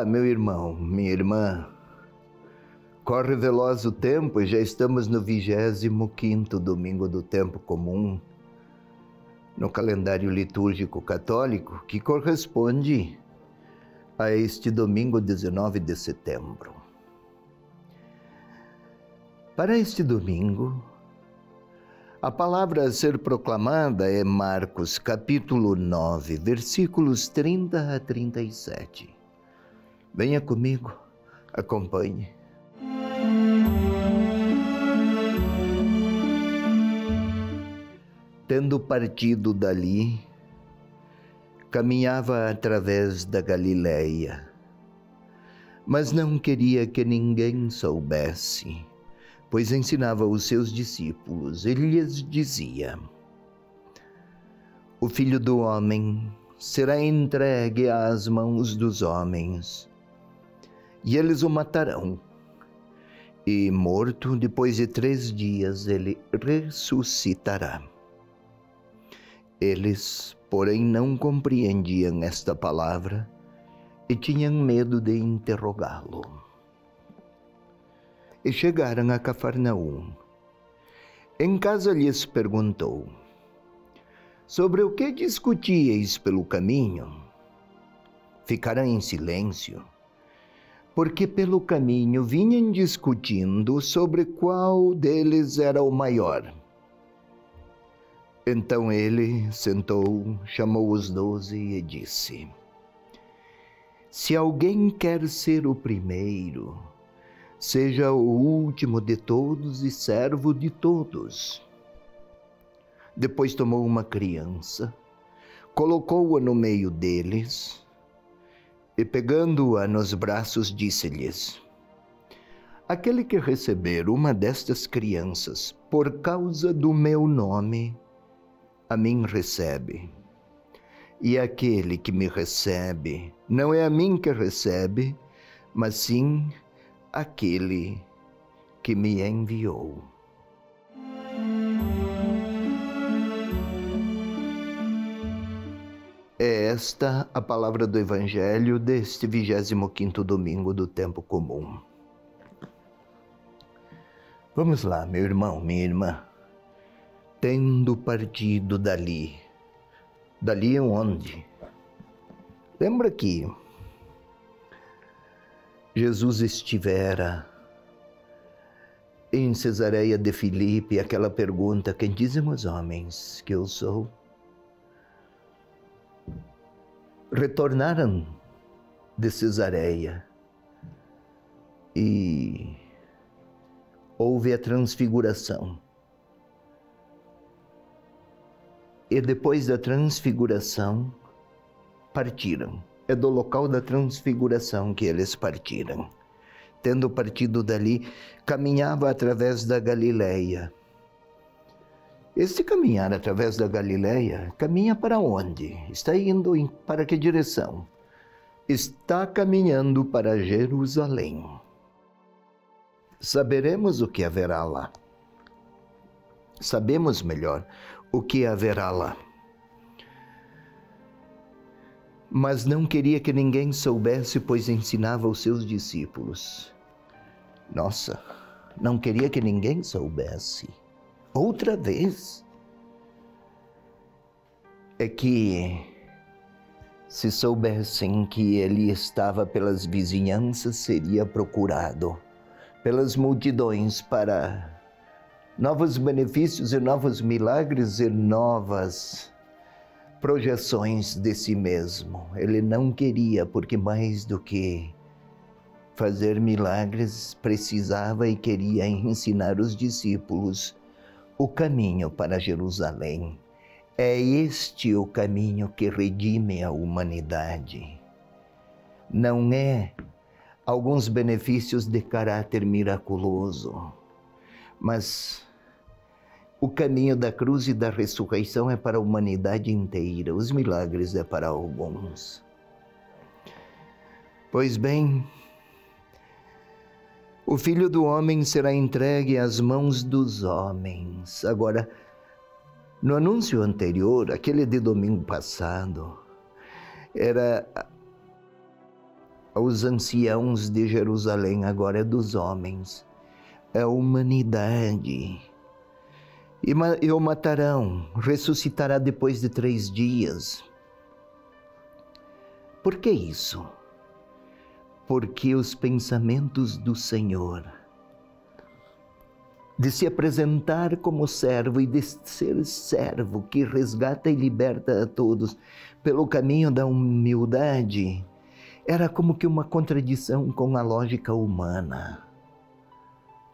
lá, meu irmão, minha irmã. Corre veloz o tempo e já estamos no 25º domingo do tempo comum, no calendário litúrgico católico, que corresponde a este domingo 19 de setembro. Para este domingo, a palavra a ser proclamada é Marcos capítulo 9, versículos 30 a 37. Venha comigo, acompanhe. Tendo partido dali, caminhava através da Galileia, mas não queria que ninguém soubesse, pois ensinava os seus discípulos. Ele lhes dizia: o Filho do Homem será entregue às mãos dos homens, e eles o matarão. E morto, depois de 3 dias, ele ressuscitará. Eles, porém, não compreendiam esta palavra e tinham medo de interrogá-lo. E chegaram a Cafarnaum. Em casa lhes perguntou: sobre o que discutíeis pelo caminho? Ficaram em silêncio, porque pelo caminho vinham discutindo sobre qual deles era o maior. Então ele sentou, chamou os 12 e disse: se alguém quer ser o primeiro, seja o último de todos e servo de todos. Depois tomou uma criança, colocou-a no meio deles e, pegando-a nos braços, disse-lhes: aquele que receber uma destas crianças por causa do meu nome, a mim recebe. E aquele que me recebe, não é a mim que recebe, mas sim aquele que me enviou. É esta a palavra do Evangelho deste 25º domingo do tempo comum. Vamos lá, meu irmão, minha irmã. Tendo partido dali. Dali onde? Lembra que Jesus estivera em Cesareia de Filipe, aquela pergunta: quem dizem os homens que eu sou? Retornaram de Cesareia e houve a transfiguração. E depois da transfiguração, partiram. É do local da transfiguração que eles partiram. Tendo partido dali, caminhava através da Galileia. Este caminhar através da Galileia, caminha para onde? Está indo para que direção? Está caminhando para Jerusalém. Saberemos o que haverá lá. Sabemos melhor o que haverá lá. Mas não queria que ninguém soubesse, pois ensinava os seus discípulos. Nossa, não queria que ninguém soubesse. Outra vez. É que se soubessem que ele estava pelas vizinhanças, seria procurado pelas multidões para novos benefícios e novos milagres e novas projeções de si mesmo. Ele não queria, porque mais do que fazer milagres, precisava e queria ensinar os discípulos o caminho para Jerusalém. É este o caminho que redime a humanidade. Não é alguns benefícios de caráter miraculoso, mas o caminho da cruz e da ressurreição é para a humanidade inteira. Os milagres é para alguns. Pois bem, o Filho do Homem será entregue às mãos dos homens. Agora, no anúncio anterior, aquele de domingo passado, era aos anciãos de Jerusalém, agora é dos homens, é a humanidade. E o matarão, ressuscitará depois de 3 dias. Por que isso? Porque os pensamentos do Senhor, de se apresentar como servo e de ser servo que resgata e liberta a todos pelo caminho da humildade, era como que uma contradição com a lógica humana.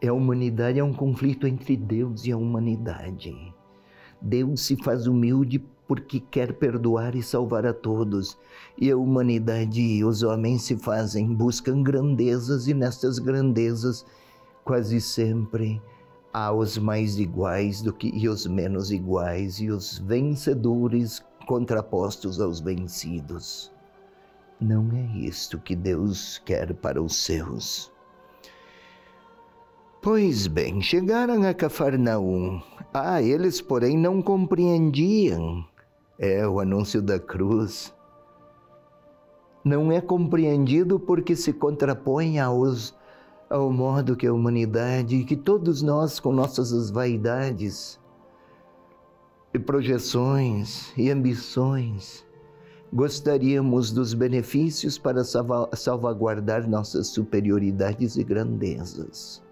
A humanidade é um conflito entre Deus e a humanidade. Deus se faz humilde porque quer perdoar e salvar a todos. E a humanidade e os homens se fazem, buscam grandezas, e nestas grandezas quase sempre há os mais iguais e os menos iguais, e os vencedores contrapostos aos vencidos. Não é isto que Deus quer para os seus. Pois bem, chegaram a Cafarnaum. Eles, porém, não compreendiam. O anúncio da cruz. Não é compreendido porque se contrapõe ao modo que a humanidade, que todos nós, com nossas vaidades e projeções e ambições, gostaríamos dos benefícios para salvaguardar nossas superioridades e grandezas.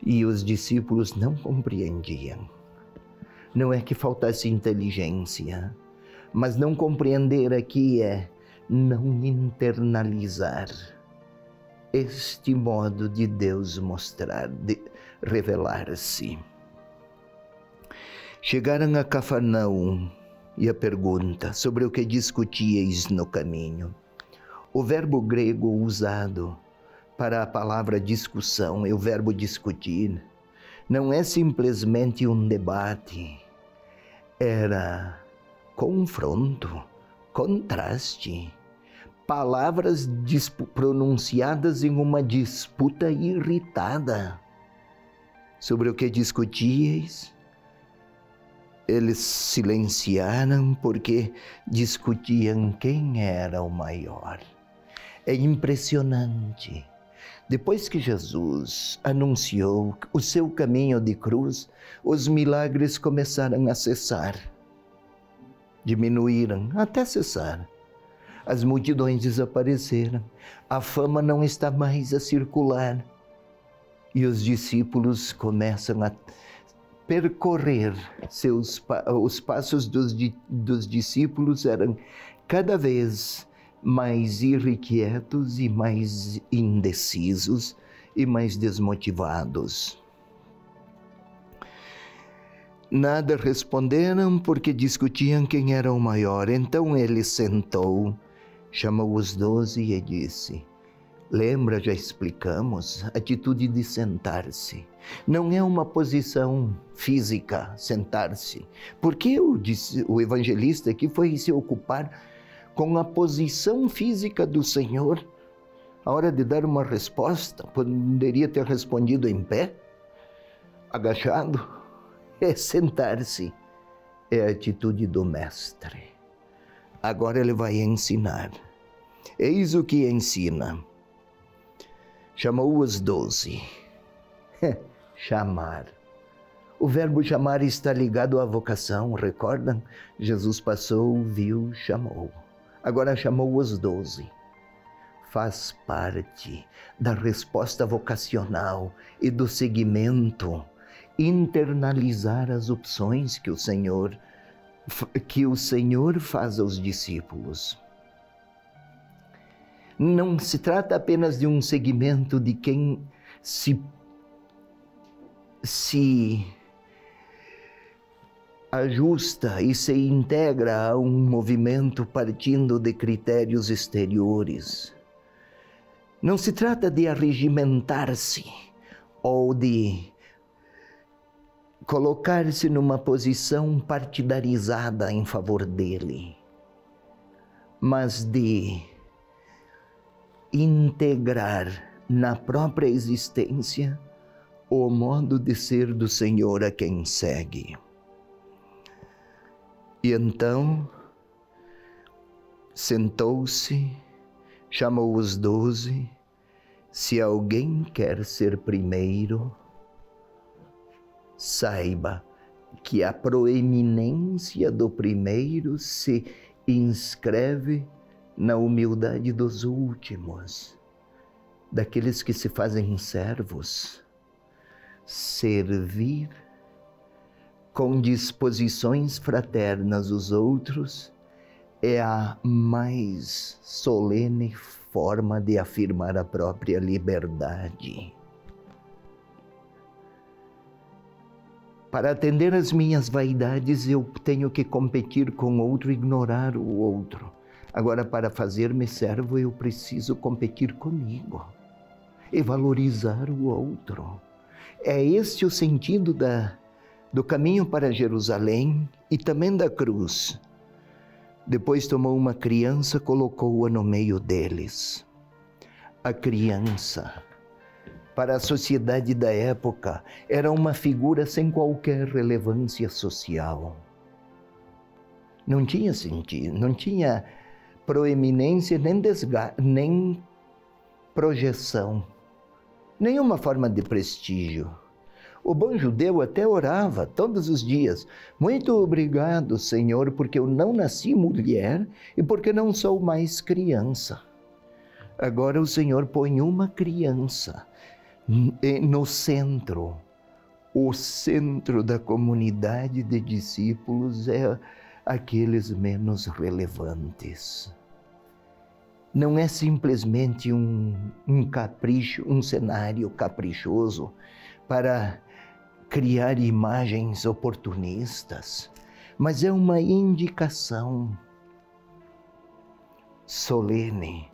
E os discípulos não compreendiam. Não é que faltasse inteligência, mas não compreender aqui é não internalizar este modo de Deus mostrar, de revelar-se. Chegaram a Cafarnaum e a pergunta sobre o que discutíeis no caminho. O verbo grego usado para a palavra discussão e o verbo discutir não é simplesmente um debate, era confronto, contraste, palavras pronunciadas em uma disputa irritada. Sobre o que discutíeis, eles silenciaram porque discutiam quem era o maior. É impressionante. Depois que Jesus anunciou o seu caminho de cruz, os milagres começaram a cessar. Diminuíram até cessar. As multidões desapareceram. A fama não está mais a circular. E os discípulos começam a percorrer os passos dos discípulos eram cada vez mais irrequietos e mais indecisos e mais desmotivados. Nada responderam porque discutiam quem era o maior. Então ele sentou, chamou os 12 e disse: lembra, já explicamos, a atitude de sentar-se. Não é uma posição física, sentar-se. Porque o evangelista aqui foi se ocupar com a posição física do Senhor. A hora de dar uma resposta, poderia ter respondido em pé, agachado. É sentar-se, é a atitude do mestre. Agora ele vai ensinar. Eis o que ensina. Chamou os 12. Chamar. O verbo chamar está ligado à vocação, recordam? Jesus passou, viu, chamou. Agora chamou os 12. Faz parte da resposta vocacional e do seguimento. Internalizar as opções que o Senhor faz aos discípulos. Não se trata apenas de um segmento de quem se ajusta e se integra a um movimento partindo de critérios exteriores. Não se trata de arregimentar-se ou de colocar-se numa posição partidarizada em favor dele, mas de integrar na própria existência o modo de ser do Senhor a quem segue. E então sentou-se, chamou os 12, se alguém quer ser primeiro, saiba que a proeminência do primeiro se inscreve na humildade dos últimos, daqueles que se fazem servos. Servir com disposições fraternas os outros é a mais solene forma de afirmar a própria liberdade. Para atender às minhas vaidades, eu tenho que competir com outro, ignorar o outro. Agora, para fazer-me servo, eu preciso competir comigo e valorizar o outro. É este o sentido do caminho para Jerusalém e também da cruz. Depois tomou uma criança, colocou-a no meio deles. A criança, para a sociedade da época, era uma figura sem qualquer relevância social. Não tinha sentido, não tinha proeminência, nem projeção, nenhuma forma de prestígio. O bom judeu até orava todos os dias: muito obrigado, Senhor, porque eu não nasci mulher e porque não sou mais criança. Agora o Senhor põe uma criança no centro. O centro da comunidade de discípulos é aqueles menos relevantes. Não é simplesmente um capricho, um cenário caprichoso para criar imagens oportunistas, mas é uma indicação solene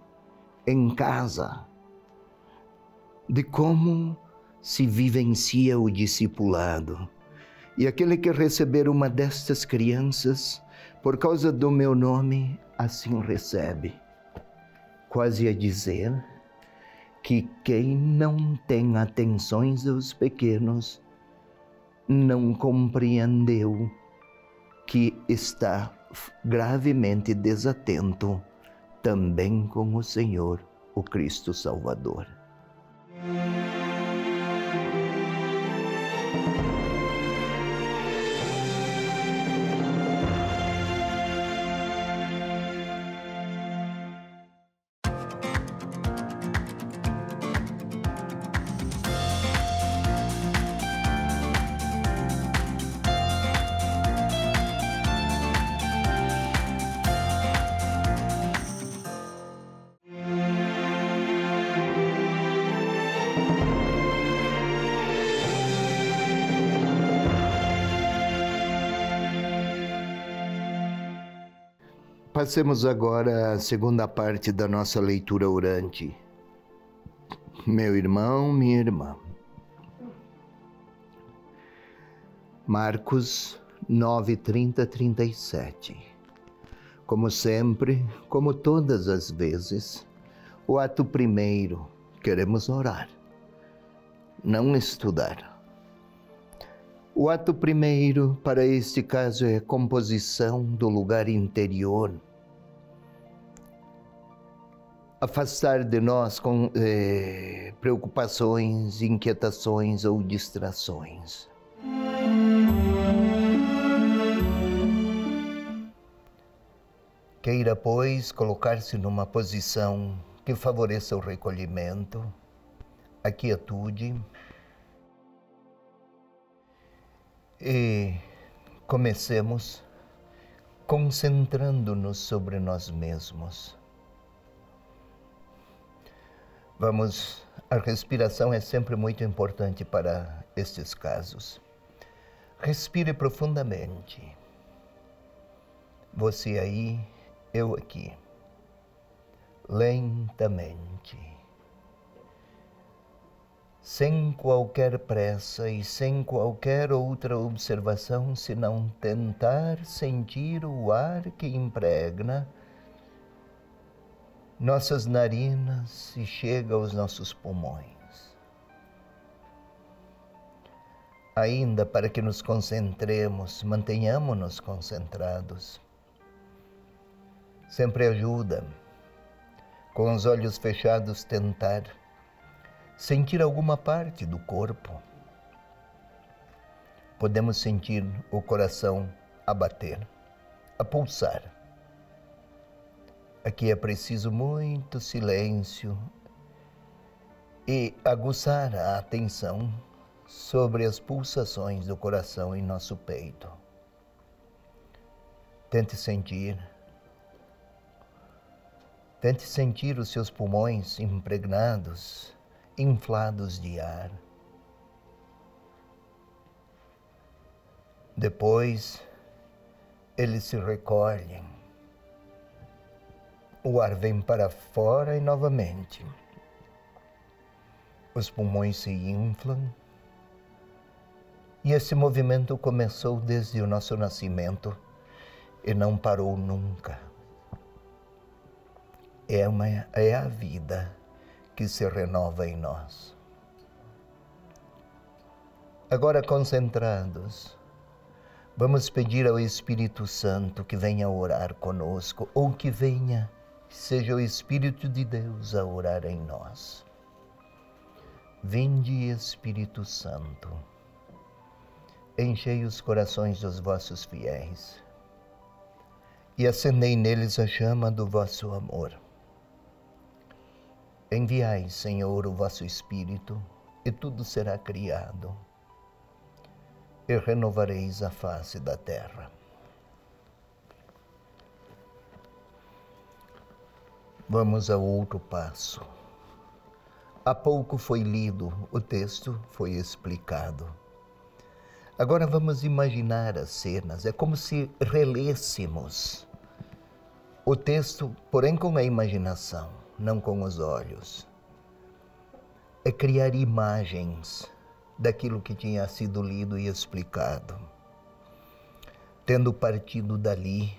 em casa de como se vivencia o discipulado. E aquele que receber uma destas crianças, por causa do meu nome, assim recebe. Quase a dizer que quem não tem atenções aos pequenos não compreendeu que está gravemente desatento também com o Senhor, o Cristo Salvador. Passemos agora à segunda parte da nossa leitura orante. Meu irmão, minha irmã. Marcos 9, 30, 37. Como sempre, como todas as vezes, o ato primeiro, queremos orar, não estudar. O ato primeiro, para este caso, é a composição do lugar interior. Afastar de nós com preocupações, inquietações ou distrações. Queira, pois, colocar-se numa posição que favoreça o recolhimento, a quietude, e comecemos concentrando-nos sobre nós mesmos. A respiração é sempre muito importante para estes casos. Respire profundamente. Você aí, eu aqui. Lentamente. Sem qualquer pressa e sem qualquer outra observação, senão tentar sentir o ar que impregna nossas narinas e chega aos nossos pulmões. Ainda para que nos concentremos, mantenhamos-nos concentrados. Sempre ajuda com os olhos fechados, tentar sentir alguma parte do corpo. Podemos sentir o coração a bater, a pulsar. Aqui é preciso muito silêncio e aguçar a atenção sobre as pulsações do coração em nosso peito. Tente sentir os seus pulmões impregnados, inflados de ar. Depois, eles se recolhem. O ar vem para fora e novamente. Os pulmões se inflam. E esse movimento começou desde o nosso nascimento e não parou nunca. É a vida que se renova em nós. Agora, concentrados, vamos pedir ao Espírito Santo que venha orar conosco, ou que seja o Espírito de Deus a orar em nós. Vinde, Espírito Santo, enchei os corações dos vossos fiéis e acendei neles a chama do vosso amor. Enviai, Senhor, o vosso Espírito, e tudo será criado, e renovareis a face da terra. Vamos ao outro passo. Há pouco foi lido, o texto foi explicado. Agora vamos imaginar as cenas, é como se relêssemos o texto, porém com a imaginação, não com os olhos. É criar imagens daquilo que tinha sido lido e explicado. Tendo partido dali,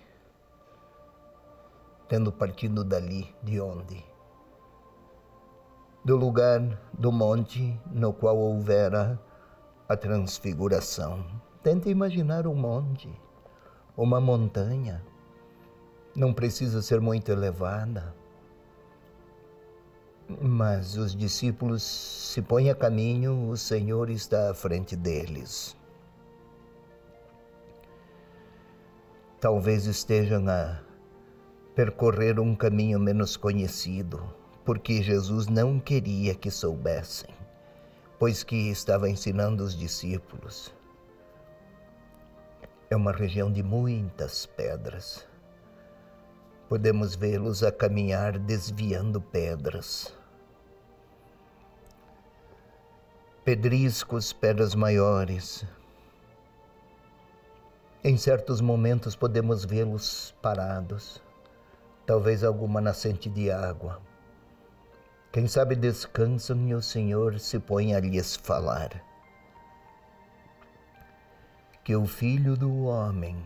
de onde? Do lugar do monte no qual houvera a transfiguração. Tente imaginar um monte, uma montanha. Não precisa ser muito elevada, mas os discípulos se põem a caminho, o Senhor está à frente deles. Talvez estejam a percorrer um caminho menos conhecido, porque Jesus não queria que soubessem, pois que estava ensinando os discípulos. É uma região de muitas pedras. Podemos vê-los a caminhar desviando pedras. Pedriscos, pedras maiores. Em certos momentos podemos vê-los parados, talvez alguma nascente de água. Quem sabe descansam e o Senhor se põe a lhes falar. Que o Filho do Homem,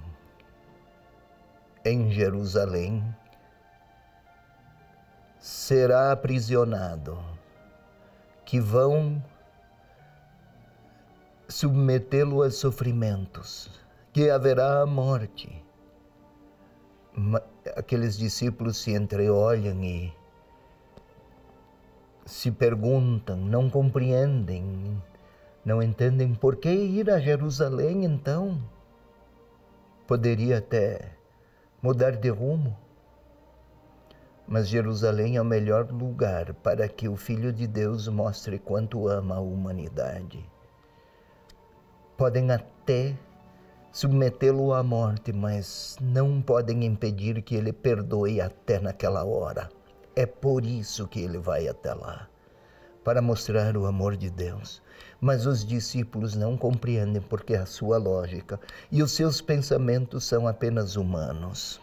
em Jerusalém, será aprisionado, que vão submetê-lo a sofrimentos, que haverá a morte. Aqueles discípulos se entreolham e se perguntam, não compreendem, não entendem por que ir a Jerusalém então. Poderia até mudar de rumo, mas Jerusalém é o melhor lugar para que o Filho de Deus mostre quanto ama a humanidade. Podem até submetê-lo à morte, mas não podem impedir que ele perdoe até naquela hora. É por isso que ele vai até lá, para mostrar o amor de Deus. Mas os discípulos não compreendem porque a sua lógica e os seus pensamentos são apenas humanos.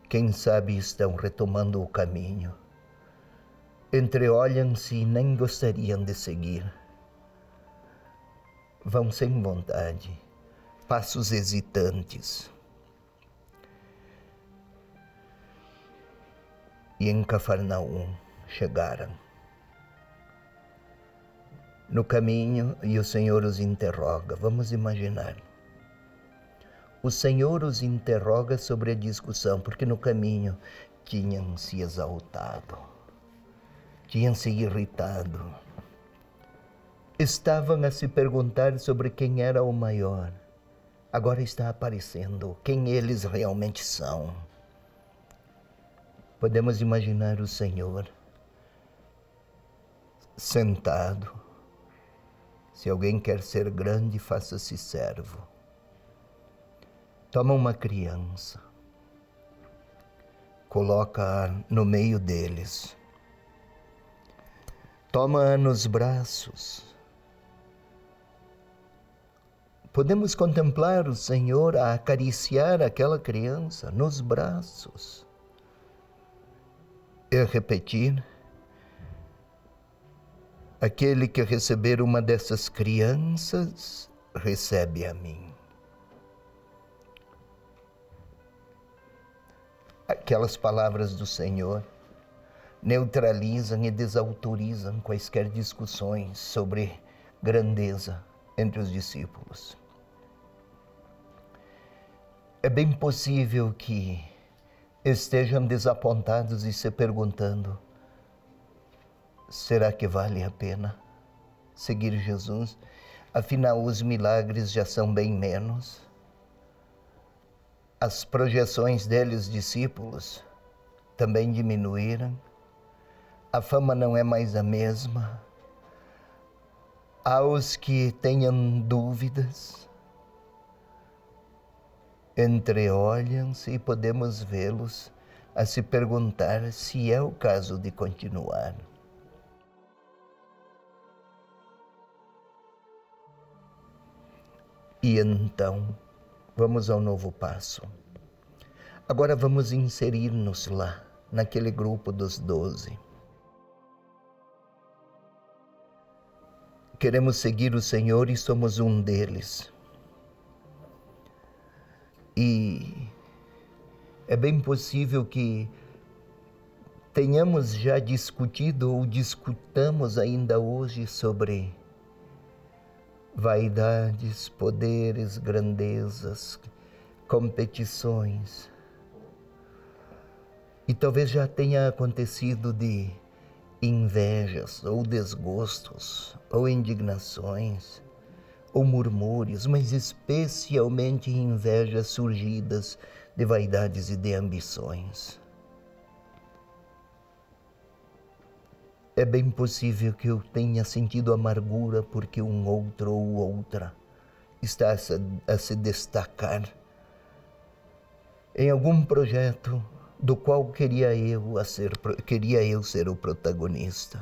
Quem sabe estão retomando o caminho. Entreolham-se e nem gostariam de seguir. Vão sem vontade, passos hesitantes. E em Cafarnaum chegaram. No caminho, e o Senhor os interroga. Vamos imaginar. O Senhor os interroga sobre a discussão, porque no caminho tinham se exaltado, tinham se irritado, estavam a se perguntar sobre quem era o maior. Agora está aparecendo quem eles realmente são. Podemos imaginar o Senhor sentado. Se alguém quer ser grande, faça-se servo. Toma uma criança, coloca-a no meio deles, toma-a nos braços. Podemos contemplar o Senhor a acariciar aquela criança nos braços. E repetir: aquele que receber uma dessas crianças, recebe a mim. Aquelas palavras do Senhor neutralizam e desautorizam quaisquer discussões sobre grandeza entre os discípulos. É bem possível que estejam desapontados e se perguntando: será que vale a pena seguir Jesus? Afinal, os milagres já são bem menos. As projeções deles, discípulos, também diminuíram. A fama não é mais a mesma. Há os que tenham dúvidas, entreolham-se e podemos vê-los a se perguntar se é o caso de continuar. E então, vamos ao novo passo. Agora vamos inserir-nos lá, naquele grupo dos 12. Queremos seguir o Senhor e somos um deles. E é bem possível que tenhamos já discutido ou discutamos ainda hoje sobre vaidades, poderes, grandezas, competições. E talvez já tenha acontecido de invejas, ou desgostos, ou indignações, ou murmúrios, mas especialmente invejas surgidas de vaidades e de ambições. É bem possível que eu tenha sentido amargura porque um outro ou outra está a se destacar em algum projeto do qual queria eu ser o protagonista.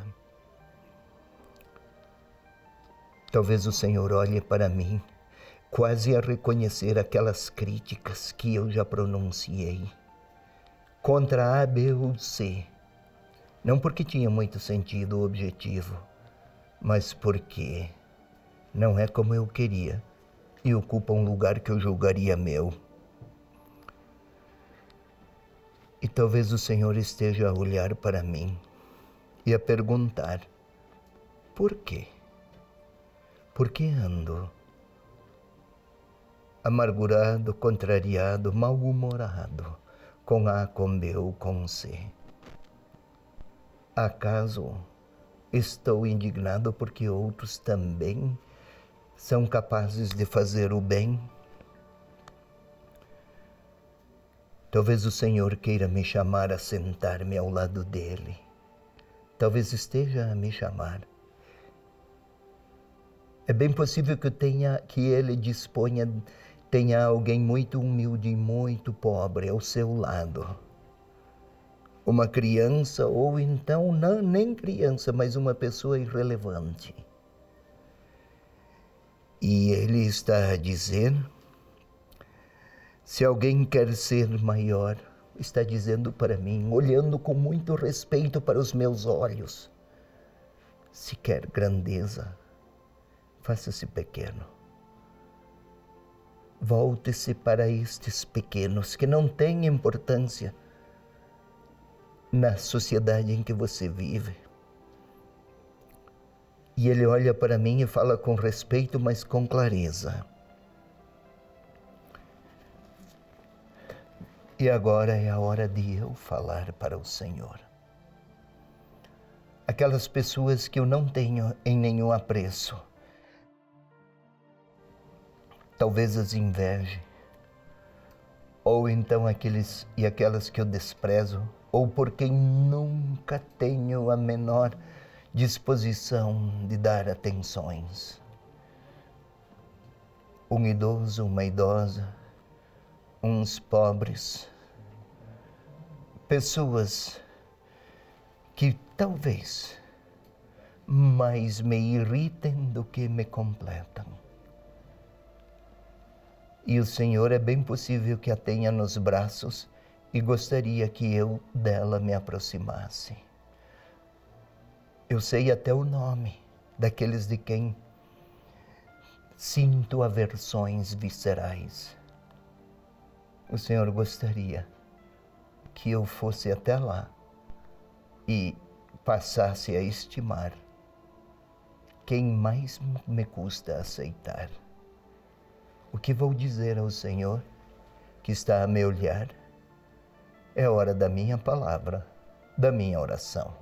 Talvez o Senhor olhe para mim, quase a reconhecer aquelas críticas que eu já pronunciei contra A, B ou C. Não porque tinha muito sentido o objetivo, mas porque não é como eu queria e ocupa um lugar que eu julgaria meu. E talvez o Senhor esteja a olhar para mim e a perguntar: por quê? Por que ando amargurado, contrariado, mal-humorado com A, com B ou com C? Acaso estou indignado porque outros também são capazes de fazer o bem? Talvez o Senhor queira me chamar a sentar-me ao lado dele. Talvez esteja a me chamar. É bem possível que ele tenha alguém muito humilde e muito pobre ao seu lado. Uma criança, ou então, não, nem criança, mas uma pessoa irrelevante. E ele está a dizer: se alguém quer ser maior, está dizendo para mim, olhando com muito respeito para os meus olhos: se quer grandeza, faça-se pequeno. Volte-se para estes pequenos que não têm importância na sociedade em que você vive. E ele olha para mim e fala com respeito, mas com clareza: E agora é a hora de eu falar para o Senhor. Aquelas pessoas que eu não tenho em nenhum apreço, talvez as inveje, ou então aqueles e aquelas que eu desprezo, ou por quem nunca tenho a menor disposição de dar atenções. Um idoso, uma idosa, uns pobres, pessoas que talvez mais me irritem do que me completam. E o Senhor é bem possível que a tenha nos braços e gostaria que eu dela me aproximasse. Eu sei até o nome daqueles de quem sinto aversões viscerais. O Senhor gostaria que eu fosse até lá e passasse a estimar quem mais me custa aceitar. O que vou dizer ao Senhor, que está a me olhar, é hora da minha palavra, da minha oração.